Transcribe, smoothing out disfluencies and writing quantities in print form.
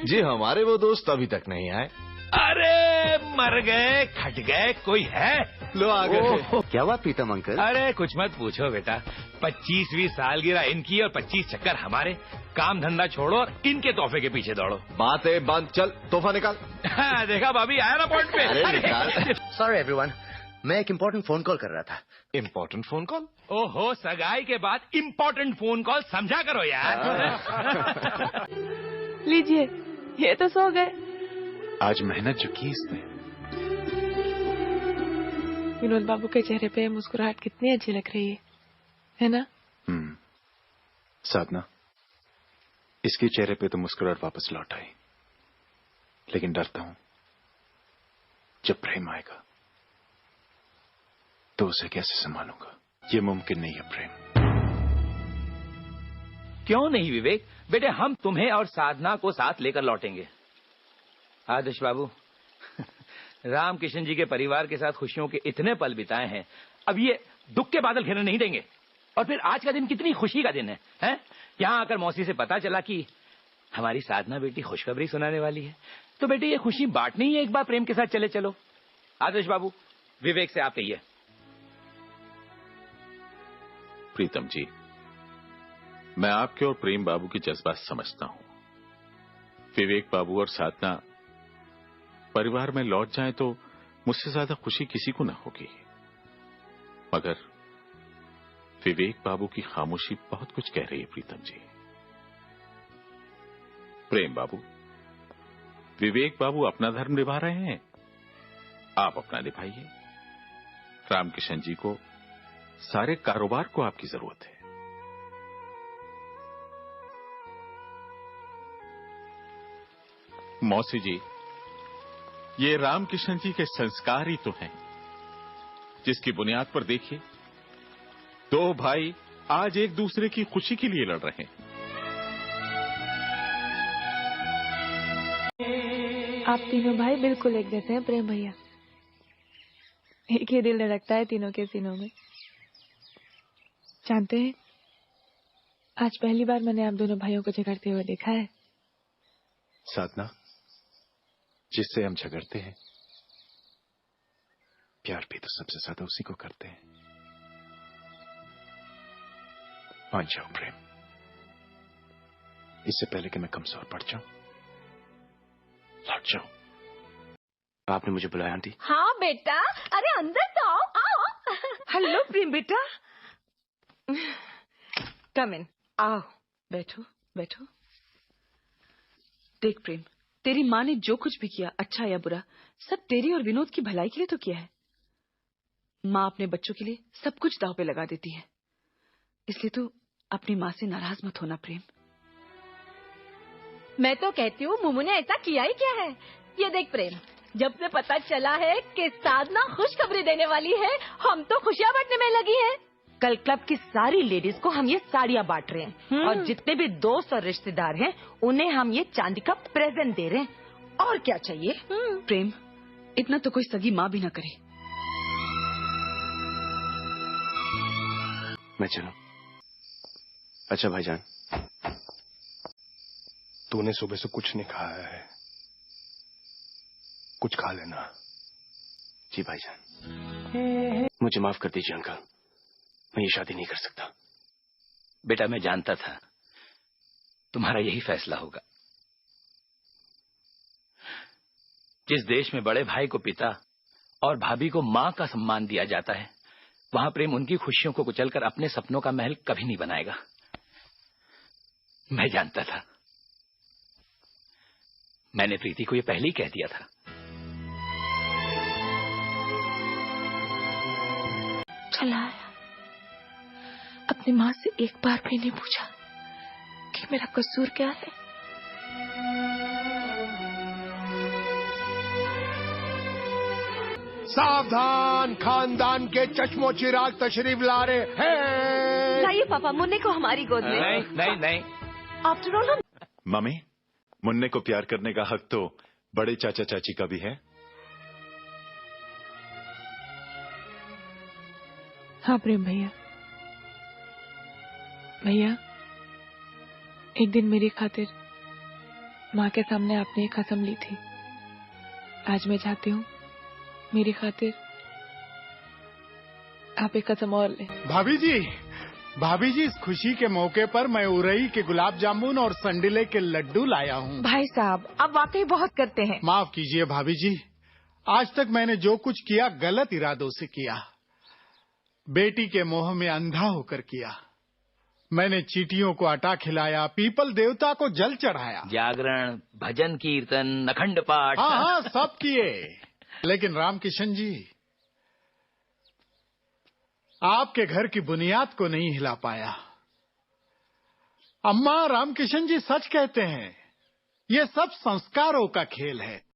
जी हमारे वो दोस्त अभी तक नहीं आए। अरे मर गए, खट गए, कोई है? लो आ गए। क्या हुआ प्रीतम अंकल? अरे कुछ मत पूछो बेटा, 25वीं सालगिरह इनकी और 25 चक्कर हमारे। काम धंधा छोड़ो और इनके तोहफे के पीछे दौड़ो। बातें बंद, चल तोहफा निकाल। देखा भाभी आया ना पॉइंट पे। अरे निकाल। सॉरी एवरीवन, मैं एक इम्पोर्टेंट फोन कॉल कर रहा था। Important phone call? ओहो, सगाई के बाद इम्पोर्टेंट फोन कॉल समझा करो यार। लीजिए, ये तो सो गए। आज मेहनत जो की इसने। विनोद बाबू के चेहरे पे मुस्कुराहट कितनी अच्छी लग रही है ना? साधना, इसके चेहरे पे तो मुस्कुराहट वापस लौट आई, लेकिन डरता हूं जब प्रेम आएगा तो उसे कैसे संभालूंगा। ये मुमकिन नहीं है प्रेम। क्यों नहीं विवेक बेटे, हम तुम्हें और साधना को साथ लेकर लौटेंगे। आदर्श बाबू, राम किशन जी के परिवार के साथ खुशियों के इतने पल बिताए हैं, अब ये दुख के बादल घेरने नहीं देंगे। और फिर आज का दिन कितनी खुशी का दिन है, हैं? यहाँ आकर मौसी से पता चला कि हमारी साधना बेटी खुशखबरी सुनाने वाली है, तो बेटे ये खुशी बांटनी है, एक बार प्रेम के साथ चले चलो। आदर्श बाबू, विवेक से आप कहिए। प्रीतम जी, मैं आपके और प्रेम बाबू की जज्बात समझता हूं। विवेक बाबू और साधना परिवार में लौट जाएं तो मुझसे ज्यादा खुशी किसी को ना होगी, मगर विवेक बाबू की खामोशी बहुत कुछ कह रही है। प्रीतम जी, प्रेम बाबू, विवेक बाबू अपना धर्म निभा रहे हैं, आप अपना निभाइए। रामकिशन जी को, सारे कारोबार को आपकी जरूरत है। मौसी जी, ये रामकिशन जी के संस्कार ही तो हैं, जिसकी बुनियाद पर देखिए दो भाई आज एक दूसरे की खुशी के लिए लड़ रहे हैं। आप तीनों भाई बिल्कुल एक जैसे हैं प्रेम भैया। एक ही दिल धड़कता है तीनों के सीनों में। जानते हैं, आज पहली बार मैंने आप दोनों भाइयों को झगड़ते हुए देखा है। साधना, जिससे हम झगड़ते हैं, प्यार भी तो सबसे ज्यादा उसी को करते हैं। मान जाओ प्रेम, इससे पहले कि मैं कमजोर पड़ जाऊं, लौट जाओ। आपने मुझे बुलाया आंटी? हाँ बेटा, अरे अंदर तो आओ, आओ। हेलो प्रेम बेटा, कम इन, आओ, बैठो बैठो। देख प्रेम, तेरी माँ ने जो कुछ भी किया, अच्छा या बुरा, सब तेरी और विनोद की भलाई के लिए तो किया है। माँ अपने बच्चों के लिए सब कुछ दांव पे लगा देती है, इसलिए तू अपनी माँ से नाराज मत होना प्रेम। मैं तो कहती हूँ मुमू ने ऐसा किया ही क्या है। ये देख प्रेम, जब से पता चला है कि साधना खुशखबरी देने वाली है, हम तो खुशियाँ बांटने में लगी हैं। कल क्लब की सारी लेडीज को हम ये साड़ियाँ बांट रहे हैं, और जितने भी दोस्त और रिश्तेदार हैं उन्हें हम ये चांदी का प्रेजेंट दे रहे हैं। और क्या चाहिए? प्रेम, इतना तो कोई सगी माँ भी ना करे। मैं चलूं? अच्छा भाईजान, तूने सुबह से कुछ नहीं खाया है, कुछ खा लेना। जी भाईजान, मुझे माफ कर दीजिए अंकल, मैं ये शादी नहीं कर सकता। बेटा मैं जानता था तुम्हारा यही फैसला होगा। जिस देश में बड़े भाई को पिता और भाभी को मां का सम्मान दिया जाता है, वहां प्रेम उनकी खुशियों को कुचलकर अपने सपनों का महल कभी नहीं बनाएगा। मैं जानता था, मैंने प्रीति को ये पहले ही कह दिया था। चला आया, अपनी माँ से एक बार भी नहीं पूछा कि मेरा कसूर क्या है। सावधान, खानदान के चश्मो चिराग तशरीफ ला रहे हैं। लाइए पापा मुन्ने को हमारी गोद में। नहीं नहीं नहीं, आफ्टर ऑल हम। मम्मी, मुन्ने को प्यार करने का हक तो बड़े चाचा चाची का भी है। हाँ प्रेम भैया, भैया एक दिन मेरी खातिर माँ के सामने आपने एक कसम ली थी। आज मैं चाहती हूँ मेरी खातिर आप एक कसम और ले। भाभी जी, इस खुशी के मौके पर मैं उरई के गुलाब जामुन और संडिले के लड्डू लाया हूँ। भाई साहब, आप वाकई बहुत करते हैं। माफ कीजिए भाभी जी, आज तक मैंने जो कुछ किया गलत इरादों से किया, बेटी के मोह में अंधा होकर किया। मैंने चींटियों को आटा खिलाया, पीपल देवता को जल चढ़ाया, जागरण, भजन कीर्तन, अखंड पाठ। हाँ, सब किए। लेकिन रामकिशन जी, आपके घर की बुनियाद को नहीं हिला पाया। अम्मा, रामकिशन जी सच कहते हैं, ये सब संस्कारों का खेल है।